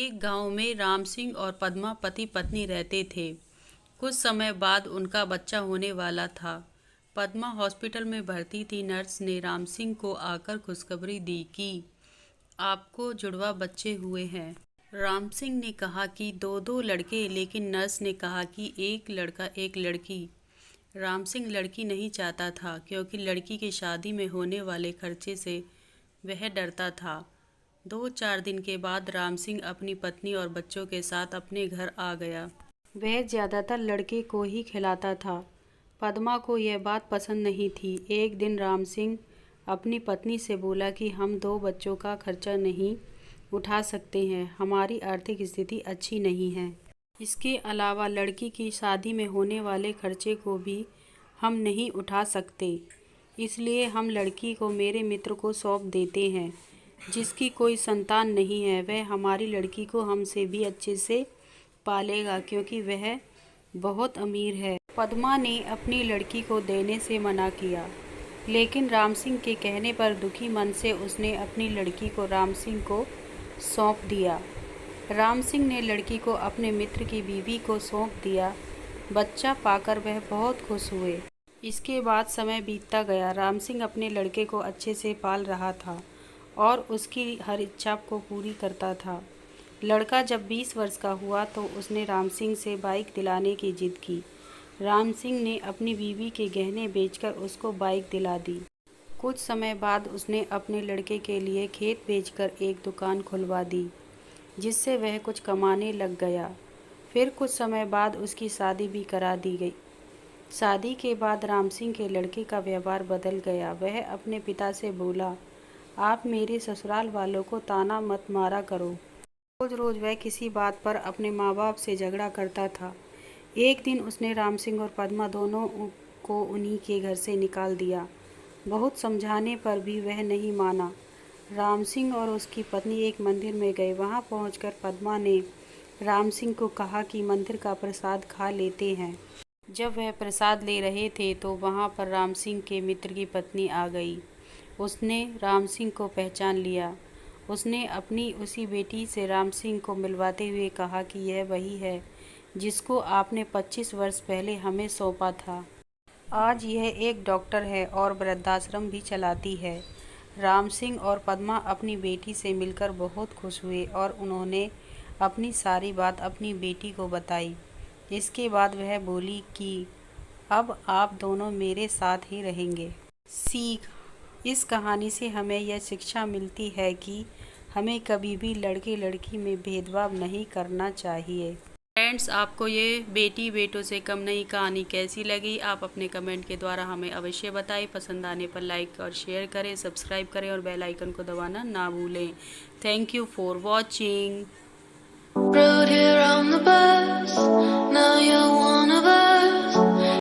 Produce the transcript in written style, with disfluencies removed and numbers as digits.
एक गांव में राम सिंह और पद्मा पति पत्नी रहते थे। कुछ समय बाद उनका बच्चा होने वाला था। पद्मा हॉस्पिटल में भर्ती थी। नर्स ने राम सिंह को आकर खुशखबरी दी कि आपको जुड़वा बच्चे हुए हैं। राम सिंह ने कहा कि दो दो लड़के, लेकिन नर्स ने कहा कि एक लड़का एक लड़की। राम सिंह लड़की नहीं चाहता था क्योंकि लड़की की शादी में होने वाले खर्चे से वह डरता था। 2-4 दिन के बाद राम सिंह अपनी पत्नी और बच्चों के साथ अपने घर आ गया। वह ज़्यादातर लड़के को ही खिलाता था। पद्मा को यह बात पसंद नहीं थी। एक दिन राम सिंह अपनी पत्नी से बोला कि हम 2 बच्चों का खर्चा नहीं उठा सकते हैं, हमारी आर्थिक स्थिति अच्छी नहीं है। इसके अलावा लड़की की शादी में होने वाले खर्चे को भी हम नहीं उठा सकते, इसलिए हम लड़की को मेरे मित्र को सौंप देते हैं, जिसकी कोई संतान नहीं है। वह हमारी लड़की को हमसे भी अच्छे से पालेगा क्योंकि वह बहुत अमीर है। पद्मा ने अपनी लड़की को देने से मना किया, लेकिन राम सिंह के कहने पर दुखी मन से उसने अपनी लड़की को राम सिंह को सौंप दिया। राम सिंह ने लड़की को अपने मित्र की बीवी को सौंप दिया। बच्चा पाकर वह बहुत खुश हुए। इसके बाद समय बीतता गया। राम सिंह अपने लड़के को अच्छे से पाल रहा था और उसकी हर इच्छा को पूरी करता था। लड़का जब 20 वर्ष का हुआ तो उसने राम सिंह से बाइक दिलाने की जिद की। राम सिंह ने अपनी बीवी के गहने बेचकर उसको बाइक दिला दी। कुछ समय बाद उसने अपने लड़के के लिए खेत बेचकर एक दुकान खुलवा दी, जिससे वह कुछ कमाने लग गया। फिर कुछ समय बाद उसकी शादी भी करा दी गई। शादी के बाद राम सिंह के लड़के का व्यवहार बदल गया। वह अपने पिता से बोला, आप मेरे ससुराल वालों को ताना मत मारा करो। रोज रोज वह किसी बात पर अपने माँ बाप से झगड़ा करता था। एक दिन उसने राम सिंह और पद्मा दोनों को उन्हीं के घर से निकाल दिया। बहुत समझाने पर भी वह नहीं माना। राम सिंह और उसकी पत्नी एक मंदिर में गए। वहां पहुंचकर पद्मा ने राम सिंह को कहा कि मंदिर का प्रसाद खा लेते हैं। जब वह प्रसाद ले रहे थे तो वहां पर राम सिंह के मित्र की पत्नी आ गई। उसने राम सिंह को पहचान लिया। उसने अपनी उसी बेटी से राम सिंह को मिलवाते हुए कहा कि यह वही है जिसको आपने 25 वर्ष पहले हमें सौंपा था। आज यह एक डॉक्टर है और वृद्धाश्रम भी चलाती है। राम सिंह और पद्मा अपनी बेटी से मिलकर बहुत खुश हुए और उन्होंने अपनी सारी बात अपनी बेटी को बताई। इसके बाद वह बोली कि अब आप दोनों मेरे साथ ही रहेंगे। सीख: इस कहानी से हमें यह शिक्षा मिलती है कि हमें कभी भी लड़के लड़की में भेदभाव नहीं करना चाहिए। फ्रेंड्स, आपको ये बेटी बेटों से कम नहीं कहानी कैसी लगी? आप अपने कमेंट के द्वारा हमें अवश्य बताएं। पसंद आने पर लाइक और शेयर करें, सब्सक्राइब करें और बेल आइकन को दबाना ना भूलें। Thank you for watching.